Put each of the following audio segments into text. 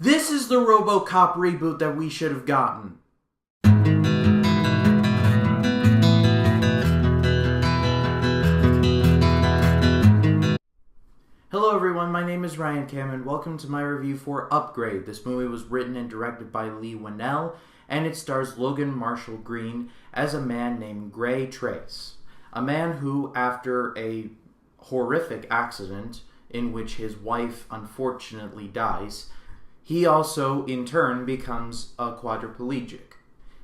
This is the RoboCop reboot that we should have gotten. Hello everyone, my name is Ryan Cam and welcome to my review for Upgrade. This movie was written and directed by Lee Winnell, and it stars Logan Marshall Green as a man named Gray Trace. A man who, after a horrific accident in which his wife unfortunately dies, he also, in turn, becomes a quadriplegic.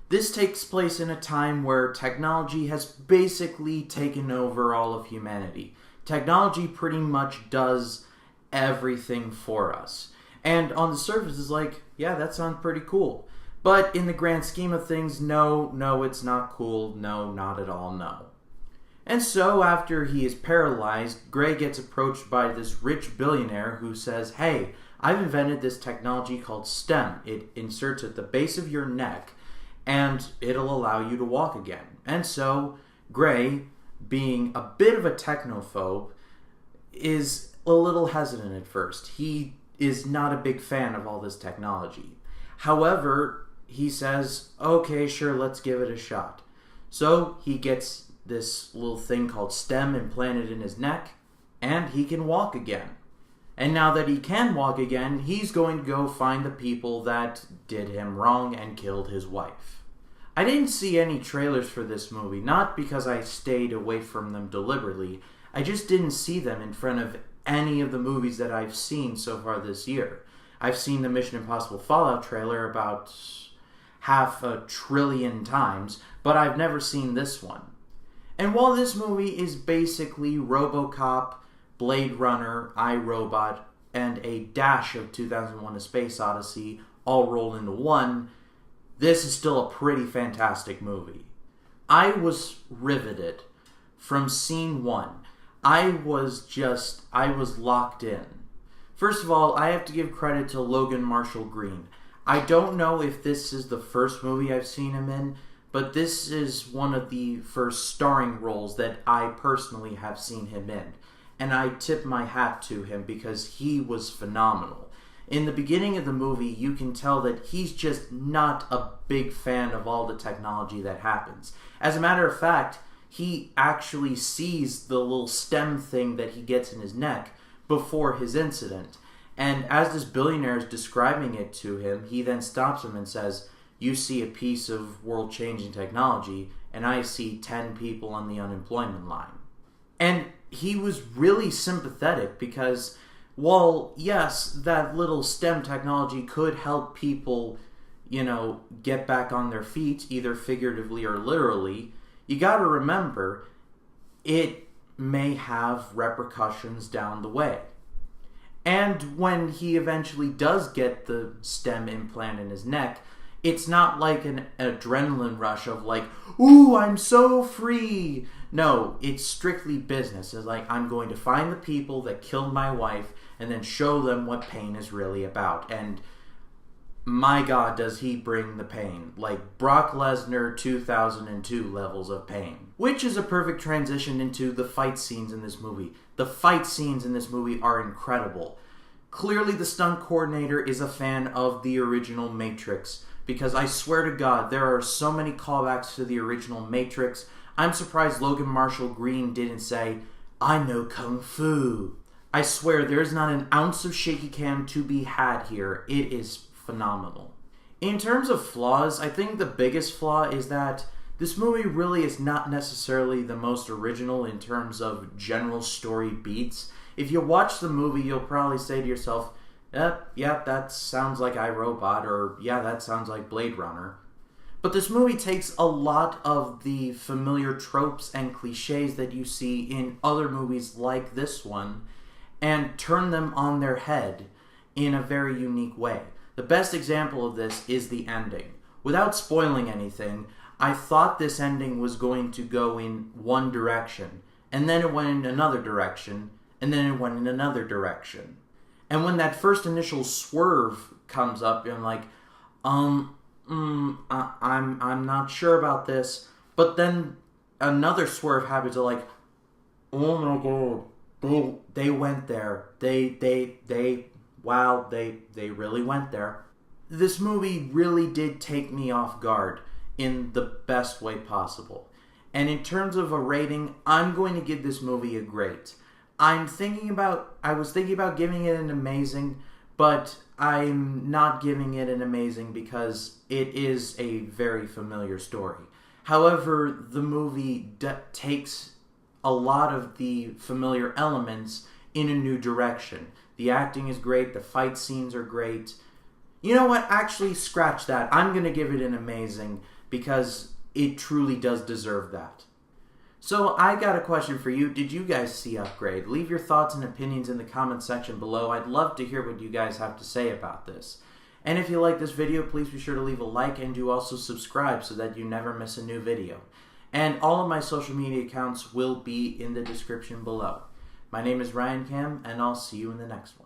This takes place in a time where technology has basically taken over all of humanity. Technology pretty much does everything for us. And on the surface, it's like, yeah, that sounds pretty cool. But in the grand scheme of things, no, it's not cool. No, not at all, no. And so, after he is paralyzed, Gray gets approached by this rich billionaire who says, hey, I've invented this technology called STEM. It inserts at the base of your neck, and it'll allow you to walk again. And so, Gray, being a bit of a technophobe, is a little hesitant at first. He is not a big fan of all this technology. However, he says, okay, sure, let's give it a shot. So, he gets this little thing called STEM implanted in his neck, and he can walk again. And now that he can walk again, he's going to go find the people that did him wrong and killed his wife. I didn't see any trailers for this movie, not because I stayed away from them deliberately. I just didn't see them in front of any of the movies that I've seen so far this year. I've seen the Mission Impossible Fallout trailer about 500 billion times, but I've never seen this one. And while this movie is basically RoboCop, Blade Runner, iRobot, and a dash of 2001: A Space Odyssey all rolled into one, this is still a pretty fantastic movie. I was riveted from scene one. I was locked in. First of all, I have to give credit to Logan Marshall Green. I don't know if this is the first movie I've seen him in, but this is one of the first starring roles that I personally have seen him in. And I tip my hat to him because he was phenomenal. In the beginning of the movie, you can tell that he's just not a big fan of all the technology that happens. As a matter of fact, he actually sees the little stem thing that he gets in his neck before his incident. And as this billionaire is describing it to him, he then stops him and says, you see a piece of world-changing technology, and I see 10 people on the unemployment line. And he was really sympathetic because, while, yes, that little STEM technology could help people, get back on their feet, either figuratively or literally, you gotta remember, it may have repercussions down the way. And when he eventually does get the STEM implant in his neck, it's not like an adrenaline rush of like, ooh, I'm so free. No, it's strictly business. It's like, I'm going to find the people that killed my wife and then show them what pain is really about. And my God, does he bring the pain. Like Brock Lesnar 2002 levels of pain. Which is a perfect transition into the fight scenes in this movie. The fight scenes in this movie are incredible. Clearly the stunt coordinator is a fan of the original Matrix, because I swear to God, there are so many callbacks to the original Matrix. I'm surprised Logan Marshall Green didn't say, I know Kung Fu. I swear, there is not an ounce of shaky cam to be had here. It is phenomenal. In terms of flaws, I think the biggest flaw is that this movie really is not necessarily the most original in terms of general story beats. If you watch the movie, you'll probably say to yourself, yeah, that sounds like iRobot, or yeah, that sounds like Blade Runner. But this movie takes a lot of the familiar tropes and cliches that you see in other movies like this one and turn them on their head in a very unique way. The best example of this is the ending. Without spoiling anything, I thought this ending was going to go in one direction, and then it went in another direction, and then it went in another direction. And when that first initial swerve comes up, I'm like, I'm not sure about this. But then another swerve happens. Like, oh my God, they went there. They wow, they really went there. This movie really did take me off guard in the best way possible. And in terms of a rating, I'm going to give this movie a great. I was thinking about giving it an amazing, but I'm not giving it an amazing because it is a very familiar story. However, the movie takes a lot of the familiar elements in a new direction. The acting is great, the fight scenes are great. You know what? Actually, scratch that. I'm going to give it an amazing because it truly does deserve that. So I got a question for you. Did you guys see Upgrade? Leave your thoughts and opinions in the comments section below. I'd love to hear what you guys have to say about this. And if you like this video, please be sure to leave a like and do also subscribe so that you never miss a new video. And all of my social media accounts will be in the description below. My name is Ryan Cam, and I'll see you in the next one.